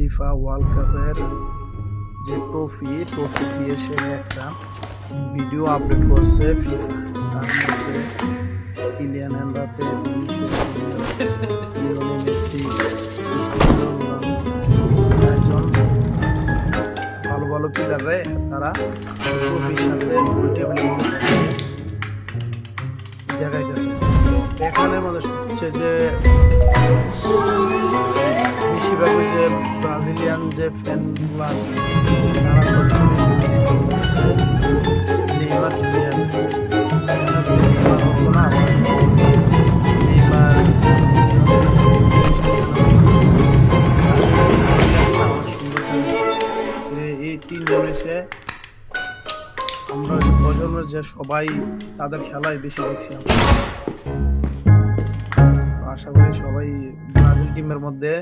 FIFA world কাপের যে trophy দিয়ে সে একটা ভিডিও আপলোড করছে ফিফা। তার মধ্যে Kylian Mbappe, Vinicius junior, Lionel Messi, Cristiano Ronaldo, একজন ভালো ভালো প্লেয়াররা তারা ট্রফির সাথে গোল টেবিলের মধ্যে দেখাইতেছে। এখানে মনে হচ্ছে যে বেশিরভাগ ওই যে ব্রাজিলিয়ান যে ফ্যানগুলো আছে তারা সবচেয়ে বেশি মিস করতেছে নেইমার জুনিয়র। নেইমার হতো না নেইমার এই তিনজন এসে আমরা প্রজন্মের যে সবাই তাদের খেলায় বেশি দেখছি। আশা করি সবাই ব্রাজিল টিমের মধ্যে